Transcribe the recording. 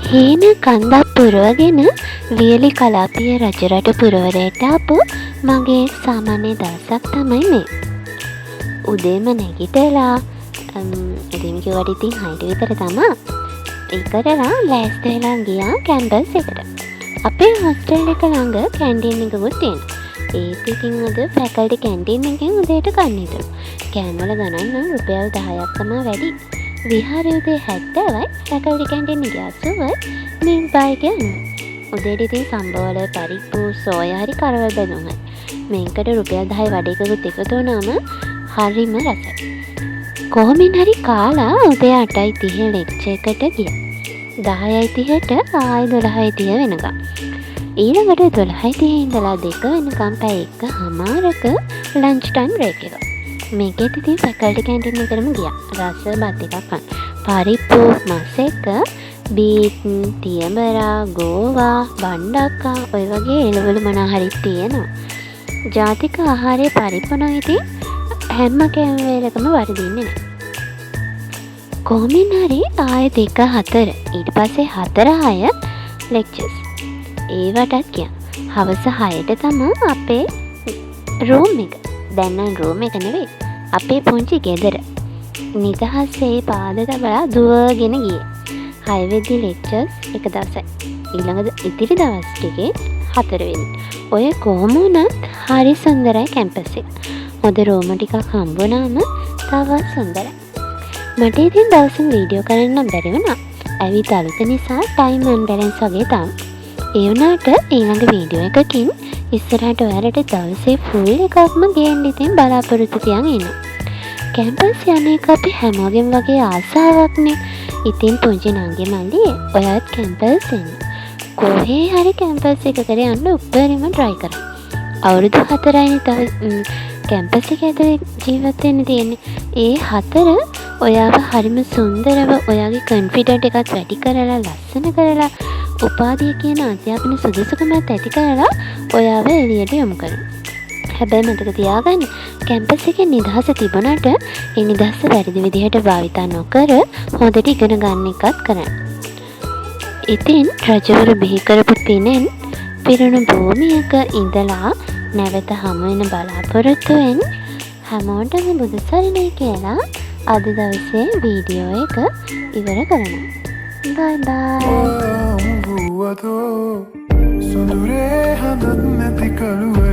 හේන කන්දක් පුරවගෙන වියලි කලාපීය රජරට පුරවරයට ආපු මගේ සාමාන්‍ය දවසක් තමයි මේ. උදේම නැගිටලා ඉතින් කිව්වට ඉතින් 6ට විතර තමයි. ඒ කරලා ලෑස්ති වෙලා ගියා කැම්පස් එකට. අපේ හොස්ටල් එක ළඟ කැන්ටින් එකකුත් තියෙනවා. ඒත් ඉතින් අද ෆැකල්ටි කැන්ටින් එකෙන් උදේට කන්න හිතුණා. කෑම වල ගණන් නම් රුපියල් 10ක් තමයි වැඩි. විහාරයේ උදේ 70යි ෆැකල්ටි කැන්ටින් එකේ 80යි මේ බයික් යනවා. උදේට ඉතින් සම්බෝල පරිප්පු සෝයා හරි කරවල බැලුමයි. මේකට රුපියල් 10 වැඩිකකුත් එකතු වුණාම හරිම රසයි. කොහොමින් හරි කාලා උදේ 8:30 ලෙක්චර් එකට ගියා. 10:30ට ආයෙ 12:30 වෙනකම්. ඊළඟට 12:30 ඉඳලා 2 වෙනකම් පැය එකමාරක ලන්ච් ටයිම් බ්‍රේක් එක. මේකෙත් ඉතින් ෆැකල්ටි කැන්ටින් එකටම ගියා. රස බත් එකක් කන්න. පරිප්පු මස් එක බීට් තියඹරා ගෝවා බණ්ඩක්කා ඔය වගේ එළවලු මොනා හරි තියෙනවා. ජාතික ආහාරයේ පරිප්පු නම් ඉතින් හැම කෑම වේලකම වරදින්නේ නැහැ. කොහොමින් හරි ආයෙ 2-4 ඊට පස්සේ 4-6 ලෙක්චර්ස්. ඒවටත් ගියා. හවස 6ට තමයි අපේ රූම් එක. දැන් නම් රූම් එක නෙවෙයි. අපේ පුංචි ගෙදර. නිදහසේ පාද තබලා දුවගෙන ගියේ. 6 වෙනි ලෙක්චර්ස් එක දවසයි. ඊළඟ ඉතිරි දවස් ටිකේ 4 වෙනි. ඔය කොහොම වුණත් හරි සුන්දරයි කැම්පස් එක. හොඳ රූම් ටිකක් හම්බුනාම තවත් සුන්දරයි. මට ඉතින් දවසින් වීඩියෝ කරන්න බැරි වුණා. ඇවිත් අලුත නිසා ටයිම් අන්බැලන්ස් වගේ තමයි. ඒ වුණාට ඊළඟ වීඩියෝ එකකින් ඉස්සරහට ඔයාලට දවසේ ෆුල් එකක්ම ගේන්න ඉතින් බලාපොරොත්තු තියන් ඉන්නවා. කැම්පස් යන එක අපි හැමෝගෙම වගේ ආසාවක්නේ. ඉතින් පුංචි නංගි මල්ලි ඔයාත් කැම්පස් එන්න. කොහේ හරි කැම්පස් එකකට යන්න උපරිම try කරා. අවුරුදු 4යිනේ තව කැම්පස් එකේ ඇතුලේ ජීවත් වෙන්න තියෙන්නේ. ඒ 4 ඔයාව හරිම සුන්දරව ඔයාගේ කොන්ෆිඩන්ට් එකත් වැඩි කරලා ලස්සන කරලා උපාධිය කියන අධ්‍යාපන සුදුසුකමත් ඇති කරලා ඔයාව එළියට යොමු කරනවා. හැබැයි මතක තියාගන්න කැම්පස් එකේ නිදහස තිබුණාට ඒ නිදහස වැරදි විදිහට භාවිතා නොකර හොඳට ඉගෙන ගන්න එකත් කරන්න. ඉතින් රජවරු බිහි කරපු පිනෙන් පිරුණු භූමියක ඉඳලා නැවත හමු වෙන බලාපොරොත්තුවෙන් හැමෝටම බුදු සරණයි කියලා අද දවසේ වීඩියෝ එක ඉවර කරනවා. බයි බයි. සොඳුරේ හඳත් නැති කළුව